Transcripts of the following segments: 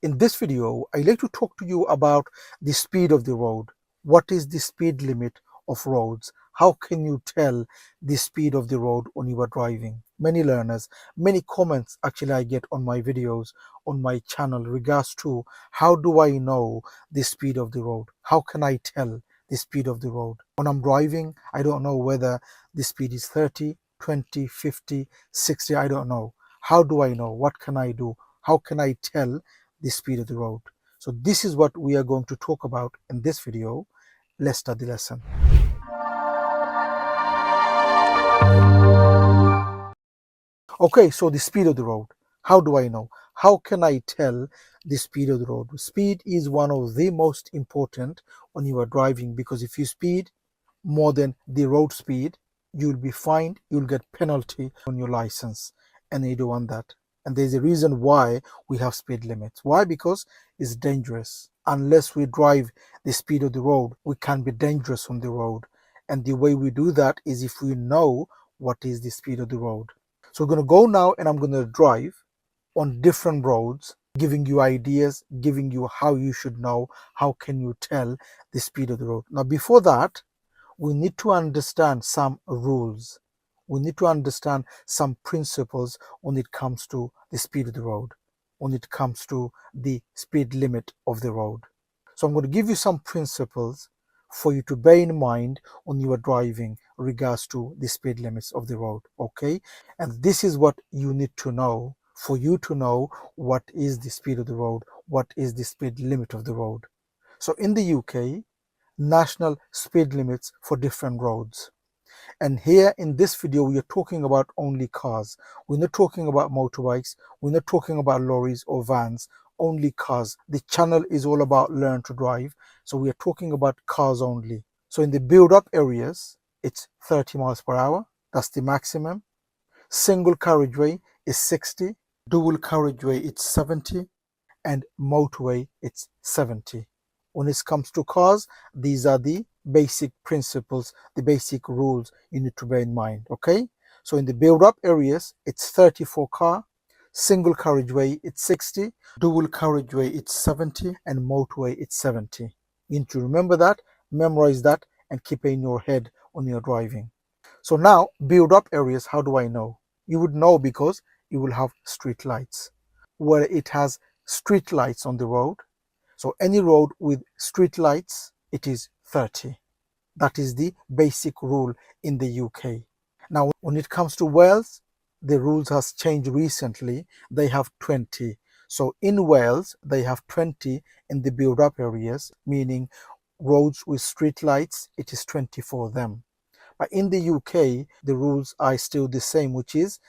In this video, I'd like to talk to you about the speed of the road. What is the speed limit of roads? How can you tell the speed of the road when you are driving? Many learners, many comments actually I get on my videos on my channel regards to how do I know the speed of the road? How can I tell the speed of the road? When I'm driving, I don't know whether the speed is 30, 20, 50, 60, I don't know. How do I know? What can I do? How can I tell the speed of the road? So this is what we are going to talk about in this video. Let's start the lesson. Okay, so the speed of the road. How do I know? How can I tell the speed of the road? Speed is one of the most important when you are driving, because if you speed more than the road speed, you'll be fined, you'll get penalty on your license, and you don't want that. And there's a reason why we have speed limits. Why? Because it's dangerous. Unless we drive the speed of the road, we can be dangerous on the road. And the way we do that is if we know what is the speed of the road. So we're going to go now, and I'm going to drive on different roads, giving you ideas, giving you how you should know, how can you tell the speed of the road. Now before that, we need to understand some rules. We need to understand some principles when it comes to the speed of the road, when it comes to the speed limit of the road. So I'm going to give you some principles for you to bear in mind when you are driving regards to the speed limits of the road, okay? And this is what you need to know for you to know what is the speed of the road, what is the speed limit of the road. So in the UK, national speed limits for different roads. And here in this video, we are talking about only cars. We're not talking about motorbikes. We're not talking about lorries or vans, only cars. The channel is all about learn to drive. So we are talking about cars only. So in the build up areas, it's 30 miles per hour. That's the maximum. Single carriageway is 60. Dual carriageway, it's 70. And motorway, it's 70. When it comes to cars, these are the basic principles, the basic rules you need to bear in mind, okay? So in the build-up areas, it's 30 for car, single carriageway, it's 60, dual carriageway, it's 70, and motorway, it's 70. You need to remember that, memorize that, and keep it in your head when you're driving. So now, build-up areas, how do I know? You would know because you will have street lights. Where it has street lights on the road, so any road with street lights, it is 30. That is the basic rule in the UK. Now, when it comes to Wales, the rules has changed recently. They have 20. So in Wales, they have 20 in the build-up areas, meaning roads with street lights, it is 20 for them. But in the UK, the rules are still the same, which is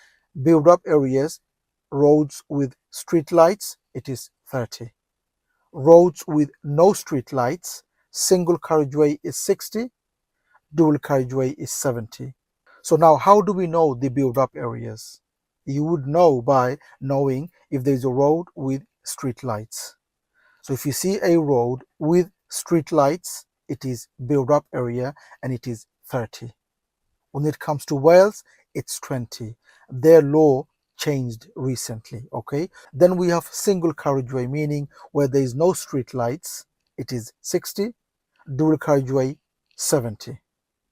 build-up areas, roads with street lights, it is 30. Roads with no street lights, single carriageway is 60, dual carriageway is 70. So now how do we know the build-up areas? You would know by knowing if there's a road with street lights. So if you see a road with street lights, it is build-up area and it is 30. When it comes to Wales, it's 20. Their law changed recently, okay? Then we have single carriageway, meaning where there is no street lights, it is 60, dual carriageway 70.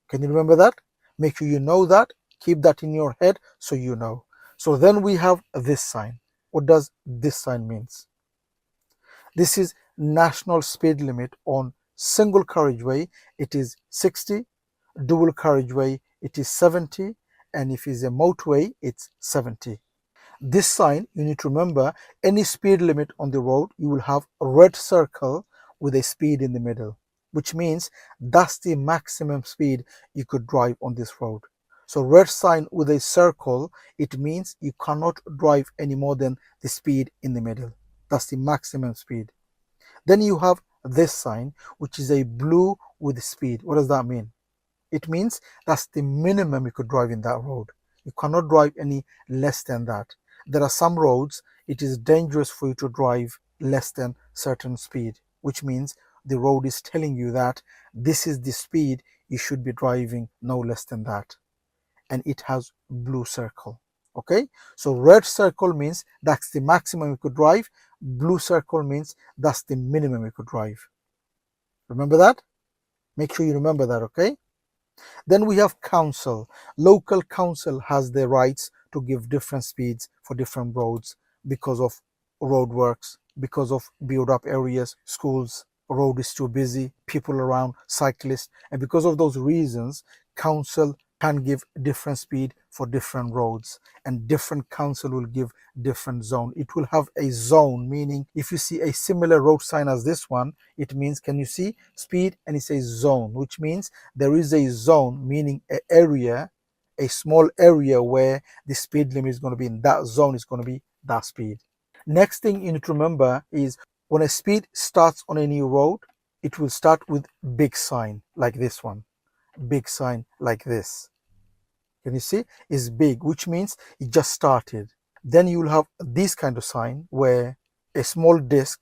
Can you remember that? Make sure you know that, keep that in your head so you know. So then we have this sign. What does this sign means? This is national speed limit. On single carriageway, it is 60, dual carriageway, it is 70, and if it's a motorway, it's 70. This sign, you need to remember, any speed limit on the road, you will have a red circle with a speed in the middle, which means that's the maximum speed you could drive on this road. So red sign with a circle, it means you cannot drive any more than the speed in the middle. That's the maximum speed. Then you have this sign, which is a blue with speed. What does that mean? It means that's the minimum you could drive in that road. You cannot drive any less than that. There are some roads, it is dangerous for you to drive less than certain speed, which means the road is telling you that this is the speed you should be driving, no less than that. And it has blue circle, okay? So red circle means that's the maximum you could drive. Blue circle means that's the minimum you could drive. Remember that? Make sure you remember that, okay? Then we have council. Local council has the rights to give different speeds for different roads because of road works, because of build up areas, schools, road is too busy, people around, cyclists, and because of those reasons, council can give different speed for different roads, and different council will give different zone. It will have a zone, meaning if you see a similar road sign as this one, it means, can you see speed? And it says zone, which means there is a zone, meaning an area, a small area where the speed limit is going to be. In that zone is going to be that speed. Next thing you need to remember is when a speed starts on a new road, it will start with big sign like this one, big sign like this. Can you see? It's big, which means it just started. Then you will have this kind of sign where a small disc,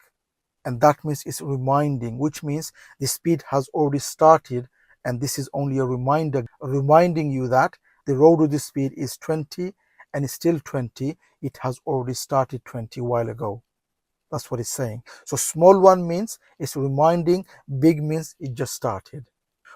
and that means it's reminding, which means the speed has already started, and this is only a reminder reminding you that the road with the speed is 20 and it's still 20. It has already started 20 while ago. That's what it's saying. So small one means it's reminding, big means it just started.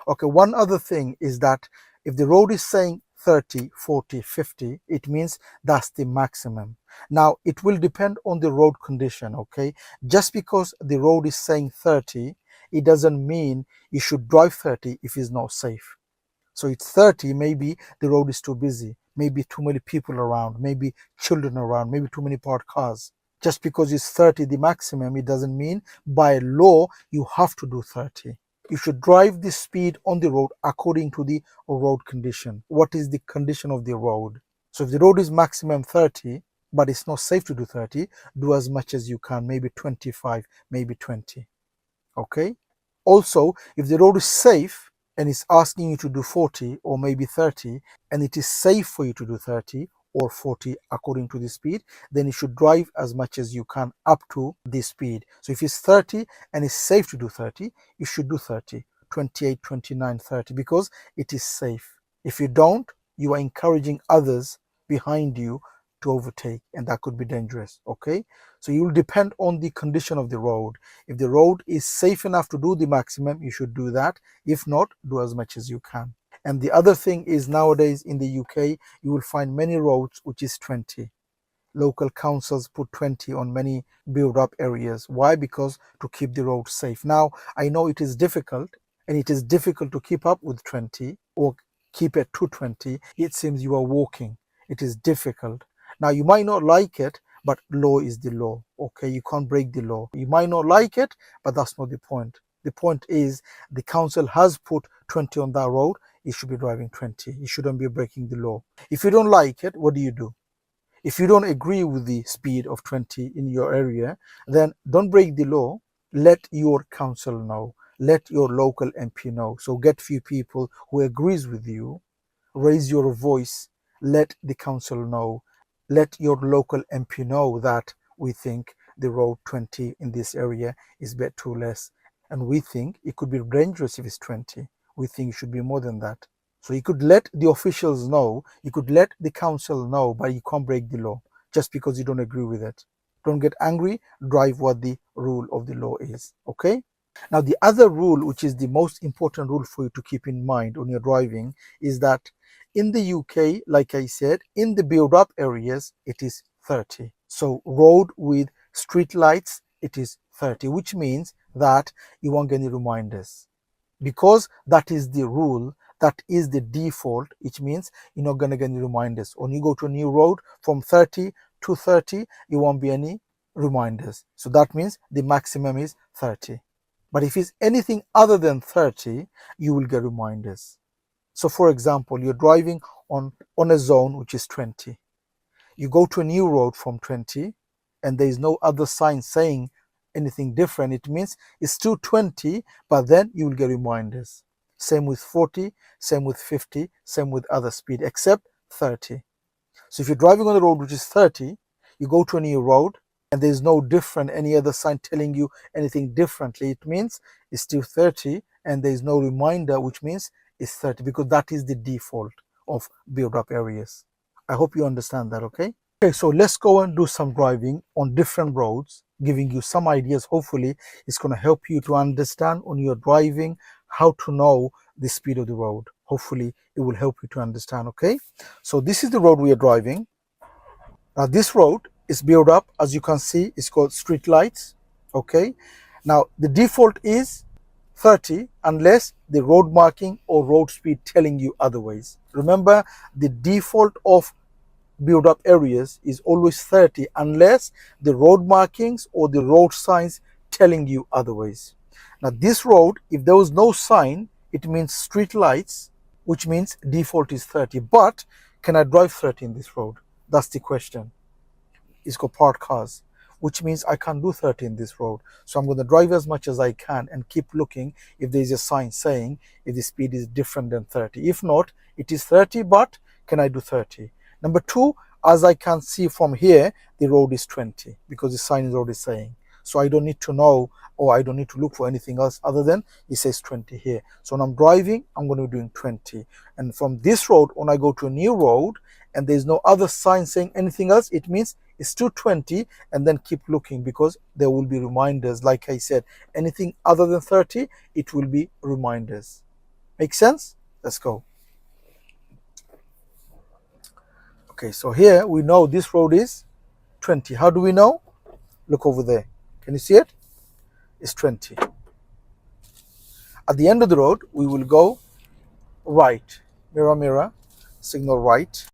Okay, one other thing is that if the road is saying 30, 40, 50, it means that's the maximum. Now, it will depend on the road condition, okay? Just because the road is saying 30, it doesn't mean you should drive 30 if it's not safe. So it's 30, maybe the road is too busy, maybe too many people around, maybe children around, maybe too many parked cars. Just because it's 30 the maximum, it doesn't mean by law you have to do 30. You should drive the speed on the road according to the road condition. What is the condition of the road? So if the road is maximum 30, but it's not safe to do 30, do as much as you can, maybe 25, maybe 20. Okay? Also, if the road is safe and it's asking you to do 40 or maybe 30, and it is safe for you to do 30 or 40 according to the speed, then you should drive as much as you can up to the speed. So if it's 30 and it's safe to do 30, you should do 30, 28, 29, 30, because it is safe. If you don't, you are encouraging others behind you to overtake, and that could be dangerous. Okay, so you will depend on the condition of the road. If the road is safe enough to do the maximum, you should do that. If not, do as much as you can. And the other thing is, nowadays in the UK, you will find many roads which is 20. Local councils put 20 on many build up areas. Why? Because to keep the road safe. Now, I know it is difficult, and it is difficult to keep up with 20 or keep it to 20. It seems you are walking. It is difficult. Now, you might not like it, but law is the law. Okay, you can't break the law. You might not like it, but that's not the point. The point is the council has put 20 on that road. You should be driving 20. You shouldn't be breaking the law. If you don't like it, what do? If you don't agree with the speed of 20 in your area, then don't break the law. Let your council know. Let your local MP know. So get few people who agrees with you. Raise your voice. Let the council know. Let your local MP know that we think the road 20 in this area is a bit too less. And we think it could be dangerous if it's 20. We think it should be more than that. So you could let the officials know, you could let the council know, but you can't break the law just because you don't agree with it. Don't get angry, drive what the rule of the law is. Okay? Now, the other rule, which is the most important rule for you to keep in mind when you're driving, is that in the UK, like I said, in the build up areas, it is 30. So, road with street lights, it is 30, which means that you won't get any reminders. Because that is the rule, that is the default, which means you're not going to get any reminders. When you go to a new road from 30 to 30, you won't be any reminders. So that means the maximum is 30. But if it's anything other than 30, you will get reminders. So for example, you're driving on a zone which is 20. You go to a new road from 20 and there is no other sign saying anything different. It means it's still 20, but then you will get reminders. Same with 40, same with 50, same with other speed, except 30. So if you're driving on the road which is 30, you go to a new road and there's no different, any other sign telling you anything differently, it means it's still 30 and there's no reminder, which means it's 30, because that is the default of build up areas. I hope you understand that, okay? Okay, so let's go and do some driving on different roads, giving you some ideas. Hopefully, it's going to help you to understand when you're driving how to know the speed of the road. Hopefully, it will help you to understand. Okay, so this is the road we are driving. Now, this road is built up, as you can see, it's called street lights. Okay, now the default is 30 unless the road marking or road speed telling you otherwise. Remember, the default of build up areas is always 30 unless the road markings or the road signs telling you otherwise. Now this road, if there was no sign, it means street lights, which means default is 30. But can I drive 30 in this road? That's the question. It's called parked cars, which means I can't do 30 in this road. So I'm going to drive as much as I can and keep looking if there's a sign saying if the speed is different than 30. If not, it is 30, but can I do 30? Number two, as I can see from here, the road is 20 because the sign is already saying. So I don't need to know, or I don't need to look for anything else other than it says 20 here. So when I'm driving, I'm going to be doing 20. And from this road, when I go to a new road and there's no other sign saying anything else, it means it's still 20, and then keep looking because there will be reminders. Like I said, anything other than 30, it will be reminders. Make sense? Let's go. Okay, so here we know this road is 20. How do we know? Look over there. Can you see it? It's 20. At the end of the road, we will go right. Mirror, mirror, signal right.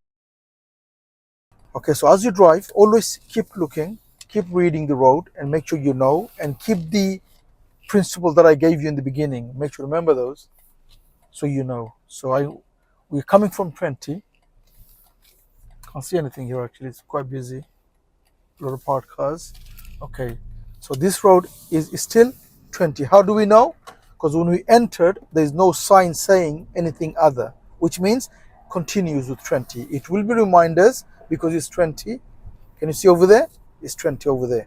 Okay, so as you drive, always keep looking, keep reading the road, and make sure you know, and keep the principles that I gave you in the beginning. Make sure to remember those so you know. So we're coming from 20. Can't see anything here actually, it's quite busy. A lot of parked cars. Okay, so this road is still 20. How do we know? Because when we entered, there's no sign saying anything other, which means continues with 20. It will be reminders because it's 20. Can you see over there? It's 20 over there.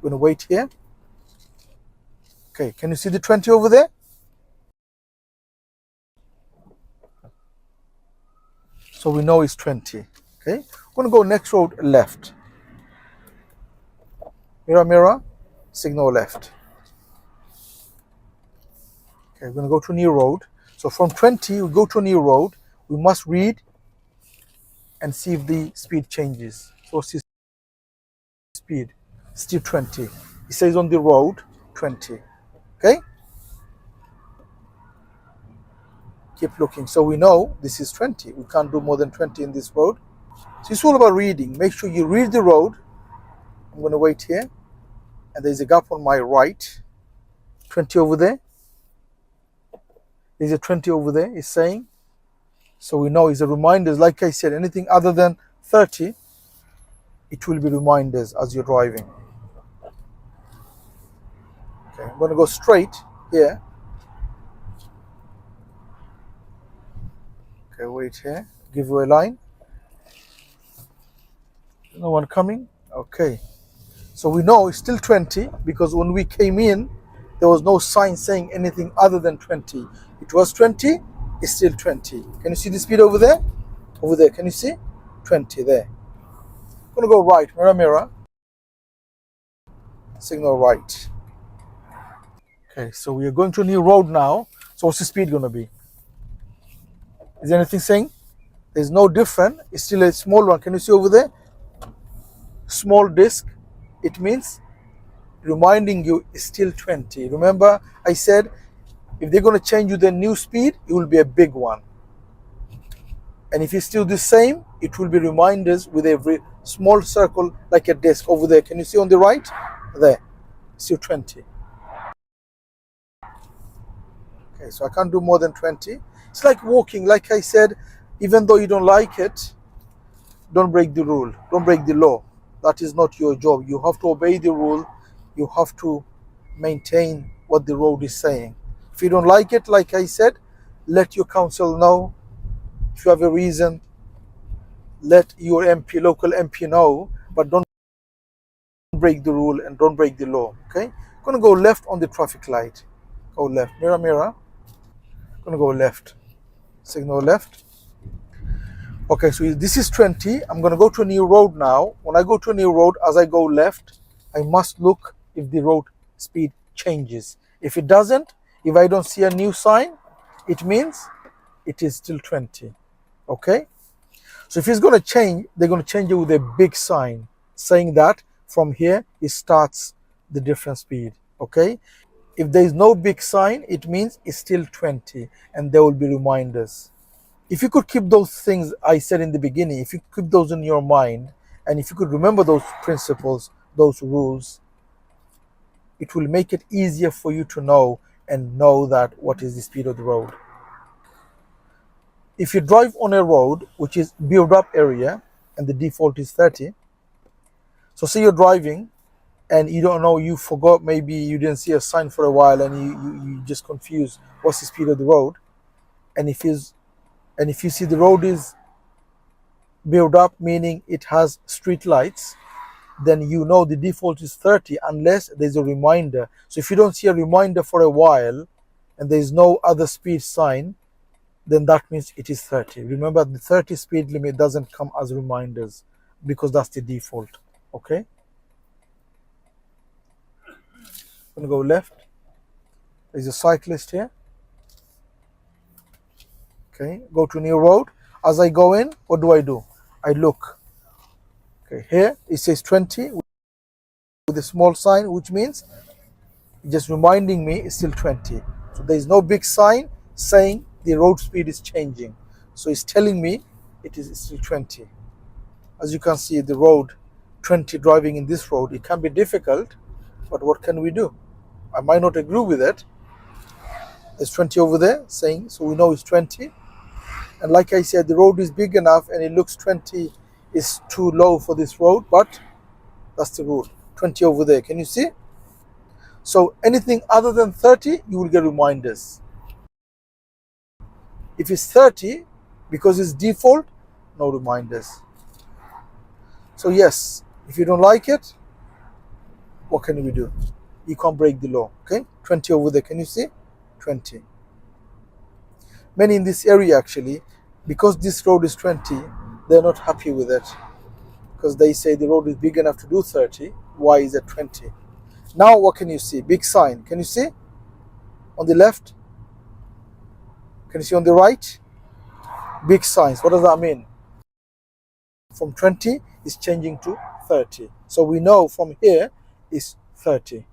We're going to wait here. Okay, can you see the 20 over there? So we know it's 20. Okay, we're going to go next road left. Mirror, mirror, signal left. Okay, we're going to go to a new road. So from 20, we go to a new road. We must read and see if the speed changes. So see speed, still 20. It says on the road, 20. Okay? Keep looking. So we know this is 20. We can't do more than 20 in this road. So it's all about reading. Make sure you read the road. I'm going to wait here. And there's a gap on my right. 20 over there. There's a 20 over there. It's saying. So we know it's a reminders. Like I said, anything other than 30, it will be reminders as you're driving. Okay, I'm going to go straight here. Okay, wait here. Give you a line. No one coming. Okay. So we know it's still 20 because when we came in, there was no sign saying anything other than 20. It was 20, it's still 20. Can you see the speed over there? Over there, can you see? 20 there. I'm going to go right, mirror, mirror. Signal right. Okay, so we are going to a new road now. So what's the speed going to be? Is there anything saying? There's no different. It's still a small one. Can you see over there? Small disc. It means reminding you is still 20. Remember I said if they're going to change you the new speed, it will be a big one. And if it's still the same, it will be reminders with every small circle like a disc over there. Can you see on the right? There. Still 20. Okay, so I can't do more than 20. It's like walking. Like I said, even though you don't like it, don't break the rule. Don't break the law. That is not your job. You have to obey the rule. You have to maintain what the road is saying. If you don't like it, like I said, let your council know. If you have a reason, let your MP, local MP know, but don't break the rule and don't break the law. Okay? I'm going to go left on the traffic light. Go left. Mirror, mirror. I'm going to go left. Signal left. Okay, so this is 20. I'm going to go to a new road now. When I go to a new road, as I go left, I must look if the road speed changes. If it doesn't, if I don't see a new sign, it means it is still 20. Okay? So if it's going to change, they're going to change it with a big sign saying that from here it starts the different speed. Okay? If there is no big sign, it means it's still 20 and there will be reminders. If you could keep those things I said in the beginning, if you keep those in your mind, and if you could remember those principles, those rules, it will make it easier for you to know and know that what is the speed of the road. If you drive on a road which is built up area and the default is 30, so say you're driving and you don't know, you forgot, maybe you didn't see a sign for a while and you just confused what's the speed of the road, and if you see the road is built up, meaning it has street lights, then you know the default is 30 unless there's a reminder. So if you don't see a reminder for a while and there's no other speed sign, then that means it is 30. Remember, the 30 speed limit doesn't come as reminders because that's the default. Okay, I'm gonna go left. There's a cyclist here. Okay, go to new road. As I go in, what do? I look. Okay, here it says 20 with a small sign, which means just reminding me it's still 20. So there is no big sign saying the road speed is changing. So it's telling me it is still 20. As you can see, the road 20, driving in this road, it can be difficult, but what can we do? I might not agree with it. There's 20 over there saying, so we know it's 20. And like I said, the road is big enough and it looks 20 is too low for this road, but that's the rule. 20 over there, can you see? So anything other than 30, you will get reminders. If it's 30, because it's default, no reminders. So yes, if you don't like it, what can we do? You can't break the law, okay? 20 over there, can you see? 20. Many in this area actually, because this road is 20, they're not happy with it. Because they say the road is big enough to do 30, why is it 20? Now what can you see? Big sign, can you see? On the left? Can you see on the right? Big signs, what does that mean? From 20 is changing to 30. So we know from here is 30.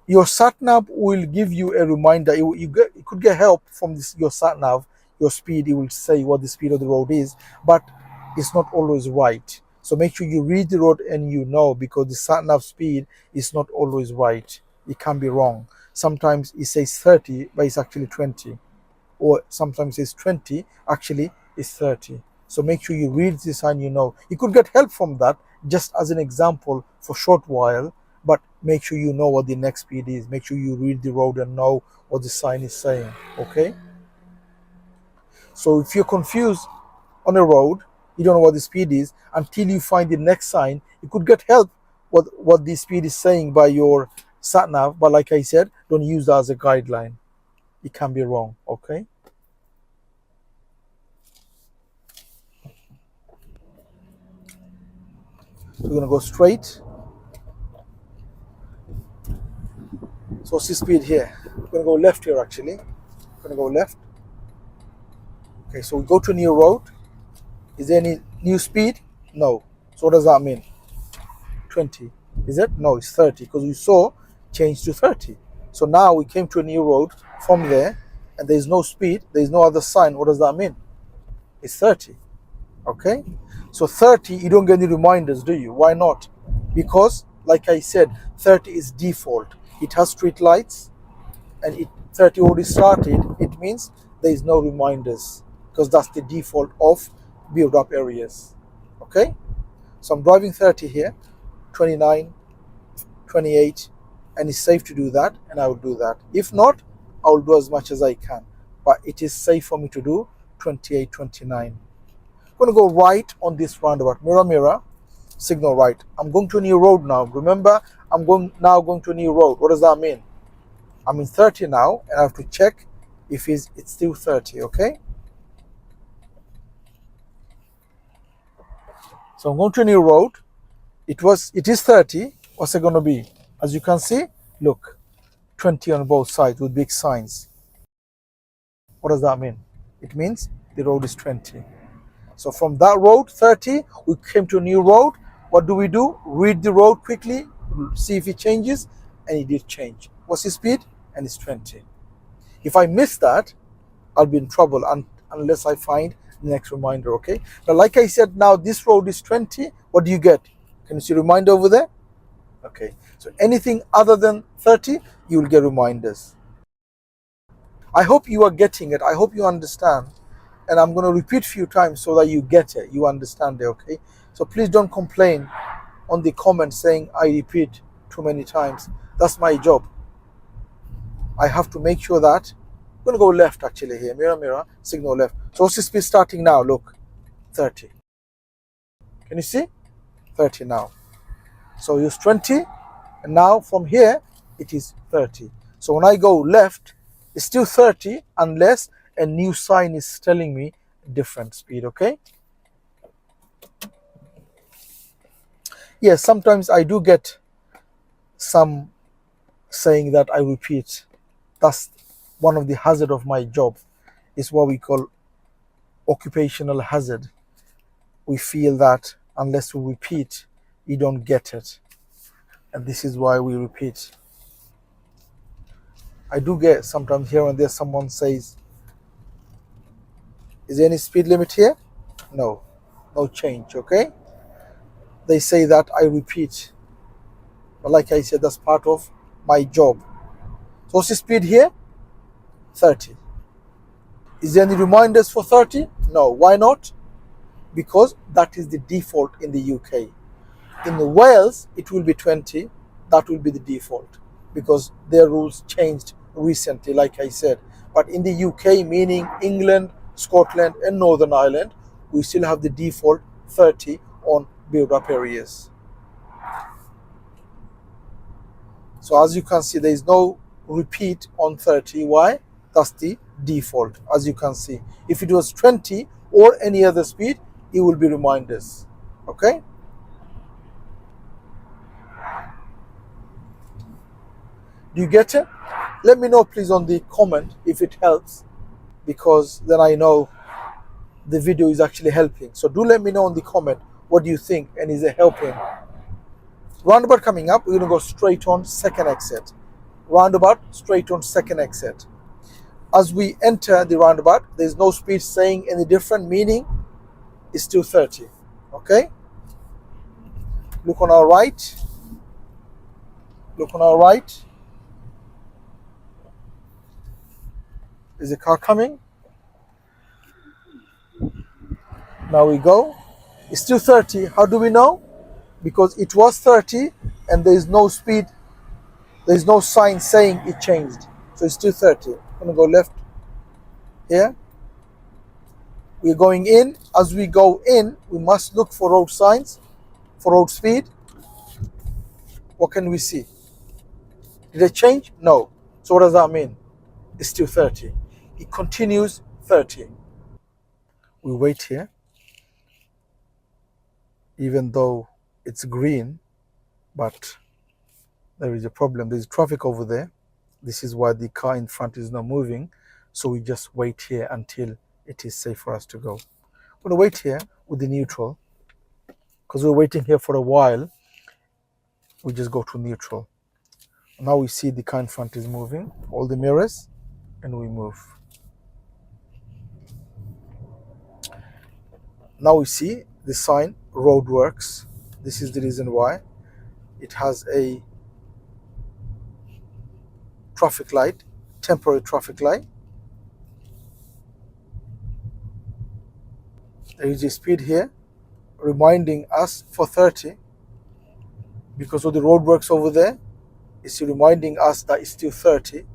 Your sat-nav will give you a reminder. You could get help from your sat-nav, your speed. It will say what the speed of the road is, but it's not always right. So make sure you read the road and you know, because the sat-nav speed is not always right. It can be wrong. Sometimes it says 30, but it's actually 20. Or sometimes it's 20, actually it's 30. So make sure you read the sign, you know. You could get help from that, just as an example for a short while, but make sure you know what the next speed is. Make sure you read the road and know what the sign is saying, okay? So if you're confused on a road, you don't know what the speed is, until you find the next sign, you could get help what the speed is saying by your sat-nav, but like I said, don't use that as a guideline. It can be wrong, okay? So we're gonna go straight. So what's the speed here? We're gonna go left here actually. We're gonna go left. Okay, so we go to a new road. Is there any new speed? No. So what does that mean? 20. Is it? No, it's 30, because we saw change to 30. So now we came to a new road from there and there's no speed, there's no other sign. What does that mean? It's 30. Okay? So 30, you don't get any reminders, do you? Why not? Because, like I said, 30 is default. It has street lights and 30 already started. It means there is no reminders because that's the default of build up areas. Okay? So I'm driving 30 here, 29, 28, and it's safe to do that, and I will do that. If not, I will do as much as I can. But it is safe for me to do 28, 29. I'm going to go right on this roundabout. Mirror, mirror, signal right. I'm going to a new road now. Remember, I'm going to a new road. What does that mean? I'm in 30 now, and I have to check if it's still 30, okay? So I'm going to a new road. It is 30. What's it going to be? As you can see, look, 20 on both sides with big signs. What does that mean? It means the road is 20. So from that road, 30, we came to a new road. What do? Read the road quickly, see if it changes, and it did change. What's the speed? And it's 20. If I miss that, I'll be in trouble unless I find the next reminder, okay? Now, like I said, now this road is 20. What do you get? Can you see reminder over there? Okay, so anything other than 30, you will get reminders. I hope you are getting it. I hope you understand. And I'm going to repeat a few times so that you get it, you understand it, okay? So please don't complain on the comments saying I repeat too many times. That's my job. I have to make sure that I'm going to go left actually here. Mirror, mirror, signal left. So what's the speed starting now? Look, 30. Can you see? 30 now. So use 20, and now from here it is 30. So when I go left, it's still 30 unless a new sign is telling me different speed, okay? Yes, sometimes I do get some saying that I repeat. That's one of the hazard of my job. Is what we call occupational hazard. We feel that unless we repeat, you don't get it. And this is why we repeat. I do get sometimes here and there someone says, is there any speed limit here? No, no change, okay? They say that I repeat. But like I said, that's part of my job. So what's the speed here? 30. Is there any reminders for 30? No. Why not? Because that is the default in the UK. In the Wales, it will be 20. That will be the default because their rules changed recently, like I said. But in the UK, meaning England, Scotland, and Northern Ireland, we still have the default 30 on build-up areas. So as you can see, there is no repeat on 30. Why? That's the default, as you can see. If it was 20 or any other speed, it will be reminders. Okay? Do you get it? Let me know please on the comment if it helps, because then I know the video is actually helping. So do let me know on the comment what do you think, and is it helping? Roundabout coming up, we're going to go straight on second exit. Roundabout, straight on second exit. As we enter the roundabout, there's no speed saying any different, meaning it's still 30. Okay? Look on our right. Look on our right. Is a car coming? Now we go. It's still 30. How do we know? Because it was 30 and there is no speed, there is no sign saying it changed. So it's still 30. I'm going to go left here. We're going in. As we go in, we must look for road signs, for road speed. What can we see? Did it change? No. So what does that mean? It's still 30. It continues 30. We wait here. Even though it's green, but there is a problem. There's traffic over there. This is why the car in front is not moving. So we just wait here until it is safe for us to go. I'm going to wait here with the neutral. Because we're waiting here for a while, we just go to neutral. Now we see the car in front is moving, all the mirrors, and we move. Now we see the sign, roadworks. This is the reason why. It has a traffic light, temporary traffic light. There is a speed here reminding us for 30 because of the roadworks over there. It's reminding us that it's still 30.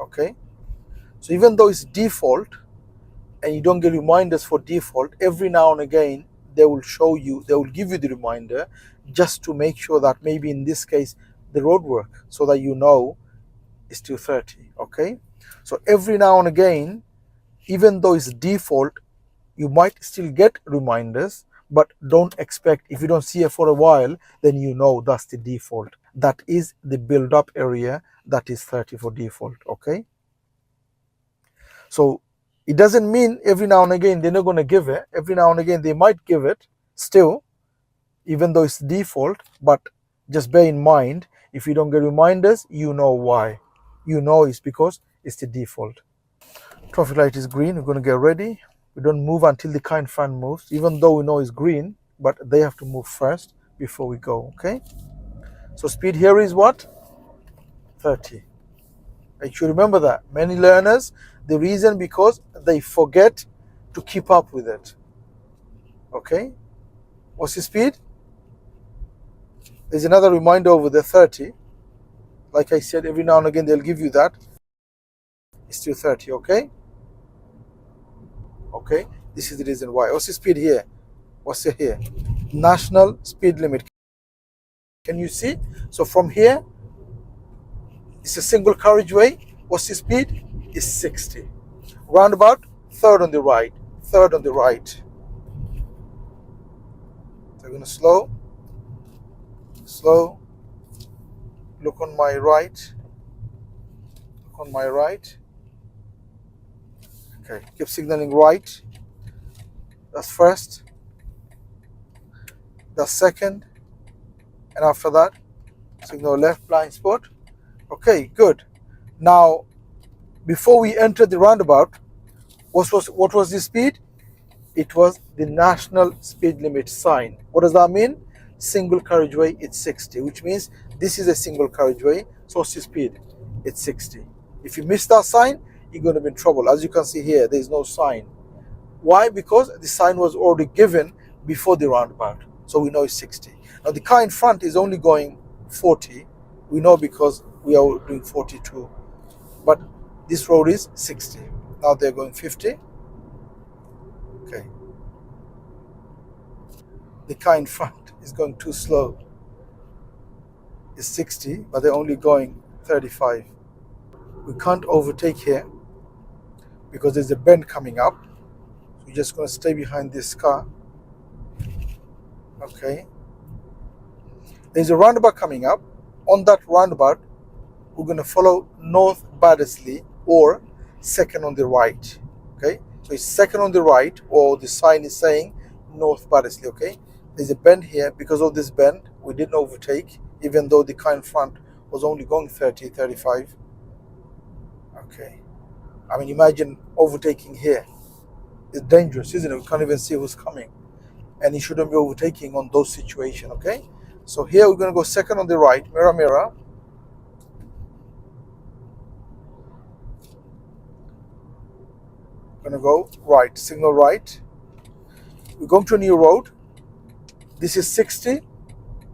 Okay, so even though it's default and you don't get reminders for default, every now and again they will show you, they will give you the reminder just to make sure that maybe in this case the roadwork, so that you know it's still 30. Okay, So every now and again, even though it's default, you might still get reminders, but don't expect, if you don't see it for a while, then you know that's the default. That is the build up area, that is 30 for default. Okay, so it doesn't mean every now and again they're not going to give it. Every now and again they might give it still, even though it's default. But just bear in mind, if you don't get reminders, you know why. You know it's because it's the default. Traffic light is green, we're going to get ready. We don't move until the kind front moves, even though we know it's green, but they have to move first before we go. Okay, so speed here is what? 30. I should remember that. Many learners, the reason because they forget to keep up with it. Okay, what's the speed? There's another reminder over the 30. Like I said, every now and again they'll give you that. It's still 30. Okay, okay, this is the reason why. What's the speed here? What's it here? National speed limit. Can you see? So from here, it's a single carriageway. What's the speed? It's 60. Roundabout, third on the right, third on the right. So I'm going to slow, slow, look on my right, look on my right. Okay, keep signaling right. That's first, that's second, and after that, signal left, blind spot. Okay, good. Now, before we enter the roundabout, what was the speed? It was the national speed limit sign. What does that mean? Single carriageway, it's 60, which means this is a single carriageway. So what's the speed? It's 60. If you miss that sign, you're going to be in trouble. As you can see here, there is no sign. Why? Because the sign was already given before the roundabout. So we know it's 60. Now the car in front is only going 40. We know because we are doing 42. But this road is 60. Now they're going 50. Okay. The car in front is going too slow. It's 60, but they're only going 35. We can't overtake here because there's a bend coming up. So we're just going to stay behind this car. Okay. There's a roundabout coming up. On that roundabout, we're going to follow North Baddesley or second on the right. Okay. So it's second on the right, or the sign is saying North Baddesley. Okay. There's a bend here. Because of this bend, we didn't overtake, even though the car in front was only going 30, 35. Okay. I mean, imagine overtaking here. It's dangerous, isn't it? We can't even see who's coming. And you shouldn't be overtaking on those situations, okay? So here we're going to go second on the right, mirror, mirror. We're going to go right, signal right. We're going to a new road. This is 60.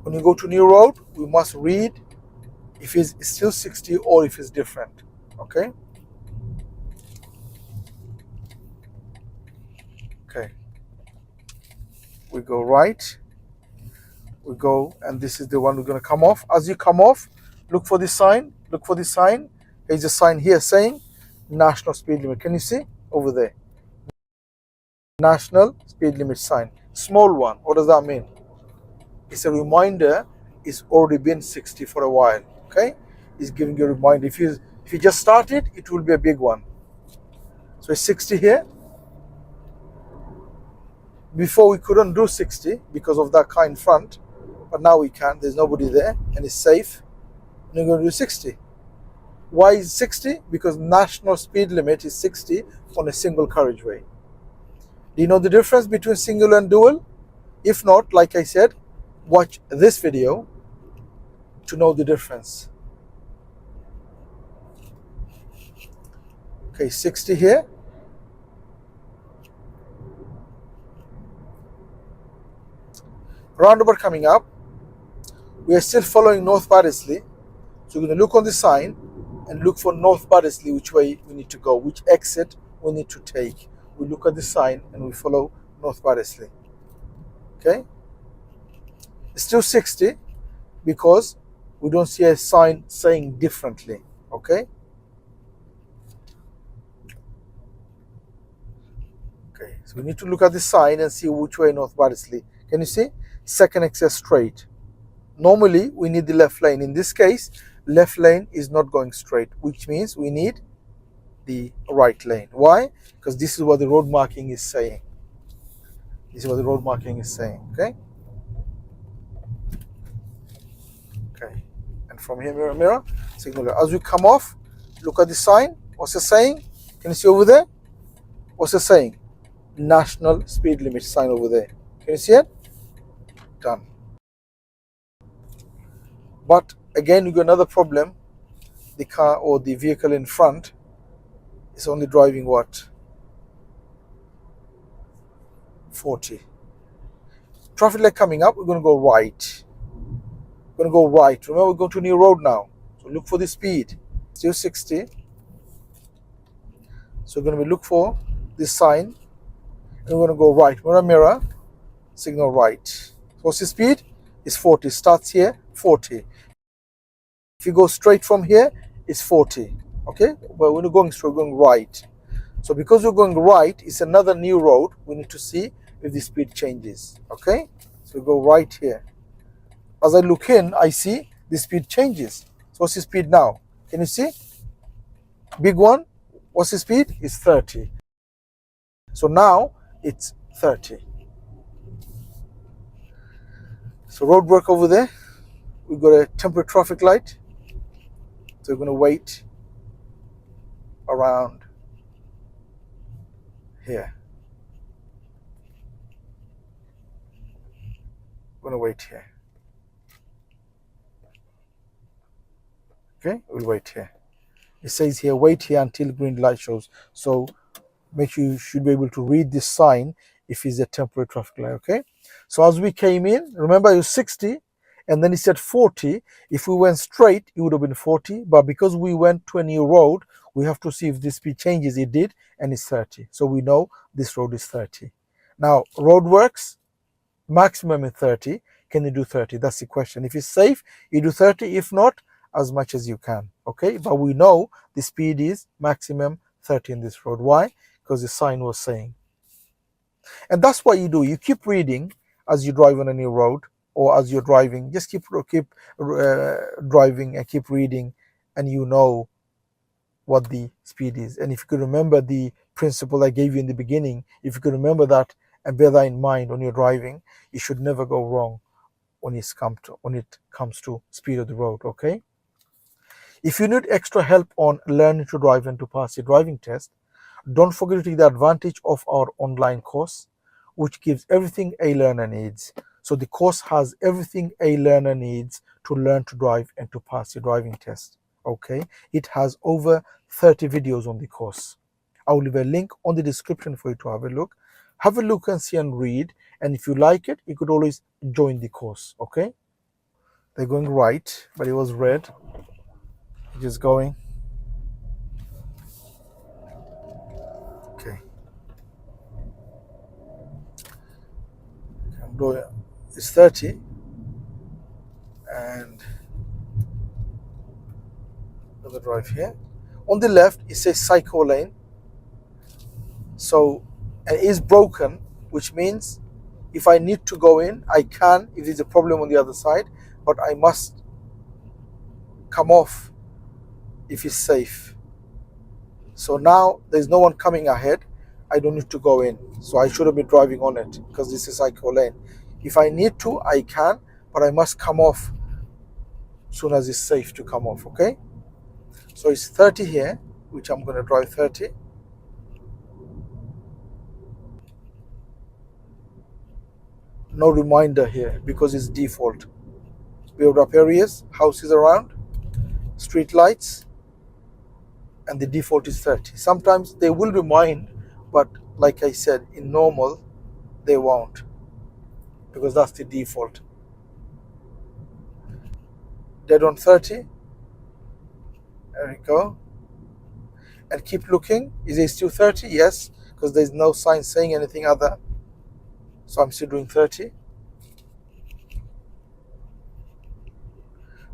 When we go to new road, we must read if it's still 60 or if it's different, okay? Okay. We go right. We go, and this is the one we're going to come off. As you come off, look for the sign. Look for the sign. There's a sign here saying national speed limit. Can you see over there? National speed limit sign. Small one. What does that mean? It's a reminder. It's already been 60 for a while. Okay? It's giving you a reminder. If you just started, it will be a big one. So it's 60 here. Before we couldn't do 60 because of that car in front, but now we can. There's nobody there and it's safe. And we're going to do 60. Why is 60? Because national speed limit is 60 on a single carriageway. Do you know the difference between single and dual? If not, like I said, watch this video to know the difference. Okay, 60 here. Roundabout coming up. We are still following North Baddesley. So we're going to look on the sign and look for North Baddesley, which way we need to go, which exit we need to take. We look at the sign and we follow North Baddesley. Okay? It's still 60 because we don't see a sign saying differently. Okay? So we need to look at the sign and see which way north Baddesley. Can you see? Second excess straight. Normally we need the left lane. In this case, left lane is not going straight, which means we need the right lane. Why? Because this is what the road marking is saying. This is what the road marking is saying. Okay? Okay. And from here, mirror, mirror, signal. As we come off, look at the sign. What's it saying? Can you see over there? What's it saying? National speed limit sign over there. Can you see it? Done. But again, you got another problem. The car or the vehicle in front is only driving what? 40. Traffic light coming up, we're going to go right. We're going to go right. Remember, we're going to a new road now. So look for the speed. Still 60. So we're going to look for this sign. And we're going to go right. Mirror, mirror, signal right. What's the speed? It's 40. Starts here, 40. If you go straight from here, it's 40. Okay? But when you're going straight, we're going right. So because we're going right, it's another new road. We need to see if the speed changes. Okay? So we go right here. As I look in, I see the speed changes. So what's the speed now? Can you see? Big one. What's the speed? It's 30. So now it's 30. So road work over there. We've got a temporary traffic light. So we're going to wait around here. We're going to wait here. Okay, we'll wait here. It says here, wait here until green light shows. So make sure you should be able to read this sign if it's a temporary traffic light, okay? So as we came in, remember it was 60, and then it said 40. If we went straight, it would have been 40, but because we went to a new road, we have to see if the speed changes. It did, and it's 30. So we know this road is 30. Now, road works, maximum is 30. Can you do 30? That's the question. If it's safe, you do 30. If not, as much as you can, okay? But we know the speed is maximum 30 in this road. Why? Because the sign was saying. And that's what you do. You keep reading as you drive on a new road, or as you're driving. Just keep driving and keep reading, and you know what the speed is. And if you could remember the principle I gave you in the beginning, if you could remember that and bear that in mind when you're driving, you should never go wrong when it comes to speed of the road, okay? If you need extra help on learning to drive and to pass your driving test, don't forget to take the advantage of our online course, which gives everything a learner needs. So the course has everything a learner needs to learn to drive and to pass your driving test. Okay, it has over 30 videos on the course. I will leave a link on the description for you to have a look. Have a look and see and read. And if you like it, you could always join the course. Okay, they're going right, but it was red. It is going. Okay. I'm going. It's 30. And another drive here. On the left, it says cycle lane. So, and it is broken, which means if I need to go in, I can, if there's a problem on the other side, but I must come off if it's safe. So now there's no one coming ahead. I don't need to go in. So I shouldn't be driving on it because this is cycle lane. If I need to, I can, but I must come off as soon as it's safe to come off, okay? So it's 30 here, which I'm going to drive 30. No reminder here because it's default. Build up areas, houses around, street lights, and the default is 30. Sometimes they will remind, but like I said, in normal, they won't because that's the default. Dead on 30. There we go. And keep looking. Is it still 30? Yes, because there's no sign saying anything other. So I'm still doing 30.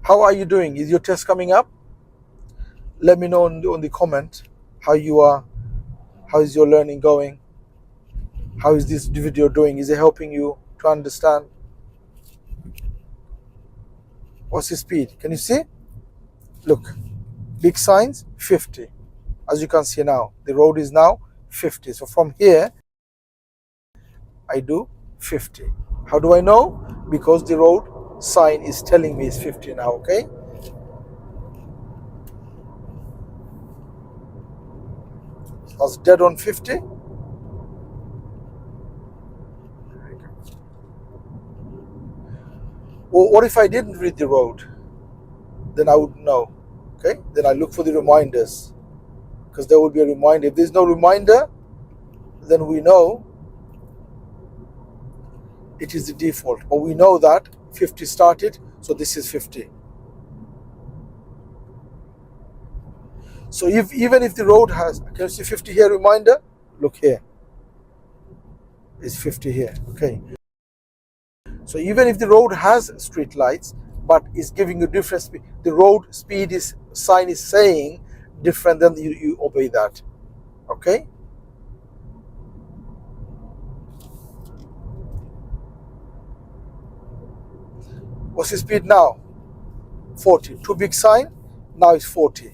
How are you doing? Is your test coming up? Let me know on the comment how you are. How is your learning going? How is this video doing? Is it helping you to understand? What's the speed? Can you see? Look, big signs, 50. As you can see now, the road is now 50. So from here, I do 50. How do I know? Because the road sign is telling me it's 50 now, okay? So that's dead on 50. Well, what if I didn't read the road? Then I would know, okay? Then I look for the reminders, because there will be a reminder. If there's no reminder, then we know it is the default. But we know that 50 started, so this is 50. So even if the road has, can you see 50 here reminder? Look here, it's 50 here, okay? So even if the road has street lights, but it's giving you different speed, the road speed is sign is saying different, then you obey that, okay? What's the speed now? 40. Too big sign, now it's 40.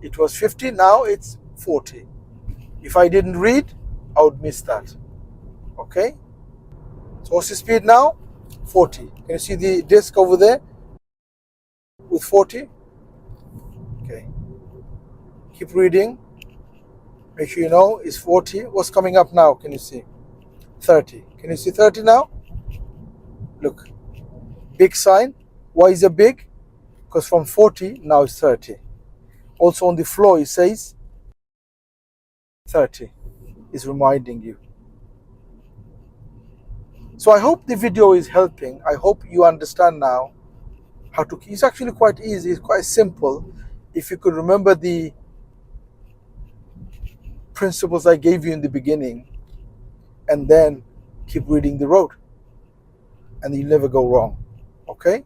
It was 50, now it's 40. If I didn't read, I would miss that, okay? So what's the speed now? 40. Can you see the disc over there with 40? Okay. Keep reading. Make sure you know it's 40. What's coming up now? Can you see? 30. Can you see 30 now? Look. Big sign. Why is it big? Because from 40 now it's 30. Also on the floor it says 30. It's reminding you. So I hope the video is helping. I hope you understand now how to. It's actually quite easy. It's quite simple. If you could remember the principles I gave you in the beginning, and then keep reading the road, and you'll never go wrong, okay?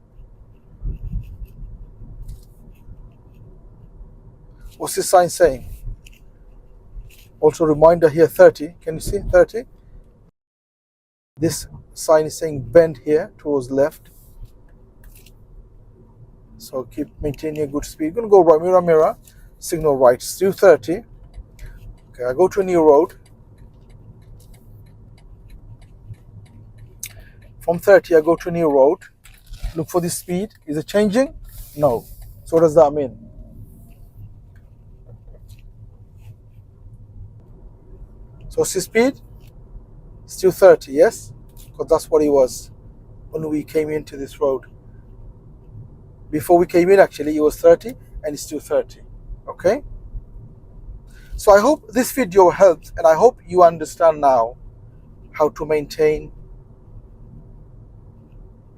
What's this sign saying? Also reminder here, 30. Can you see 30? This sign is saying bend here towards left. So keep maintaining a good speed. You're gonna go right, mirror, mirror, signal right, still 30. Okay, I go to a new road. From 30, I go to a new road. Look for the speed. Is it changing? No. So what does that mean? So what's the speed? Still 30, yes? Because that's what it was when we came into this road. Before we came in, actually, it was 30, and it's still 30, okay? So I hope this video helped, and I hope you understand now how to maintain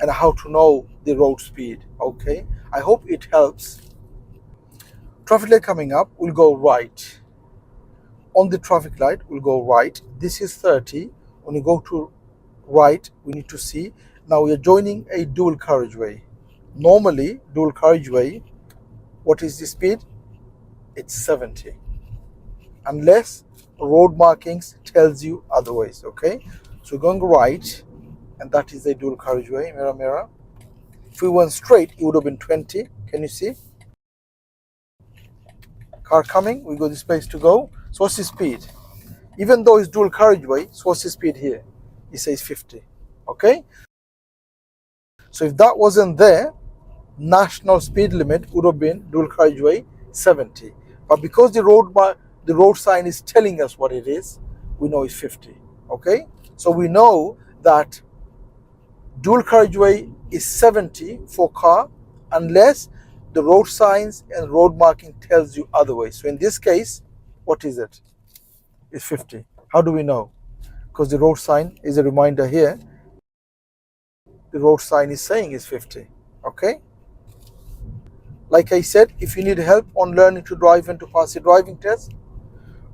and how to know the road speed, okay? I hope it helps. Traffic light coming up, we'll go right. On the traffic light, we'll go right. This is 30. When you go to right, we need to see. Now we are joining a dual carriageway. Normally, dual carriageway, what is the speed? It's 70. Unless road markings tells you otherwise, okay? So we're going right, and that is a dual carriageway, mirror, mirror. If we went straight, it would have been 20. Can you see? Car coming, we got this place to go. So what's the speed? Even though it's dual carriageway, so what's the speed here? It says 50, okay? So if that wasn't there, national speed limit would have been dual carriageway 70. But because the road sign is telling us what it is, we know it's 50, okay? So we know that dual carriageway is 70 for car unless the road signs and road marking tells you otherwise. So in this case, what is it? It's 50. How do we know? Because the road sign is a reminder here. The road sign is saying it's 50, okay? Like I said, if you need help on learning to drive and to pass the driving test,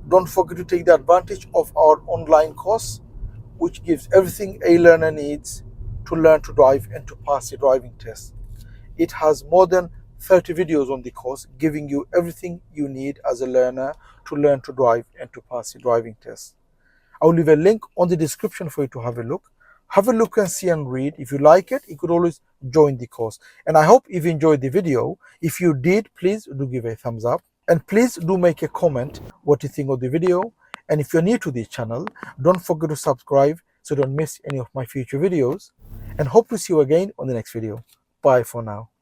don't forget to take the advantage of our online course, which gives everything a learner needs to learn to drive and to pass the driving test. It has more than 30 videos on the course, giving you everything you need as a learner to learn to drive and to pass the driving test. I'll leave a link on the description for you to have a look. Have a look and see and read. If you like it, you could always join the course. And I hope you've enjoyed the video. If you did, please do give a thumbs up. And please do make a comment what you think of the video. And if you're new to this channel, don't forget to subscribe so don't miss any of my future videos. And hope to see you again on the next video. Bye for now.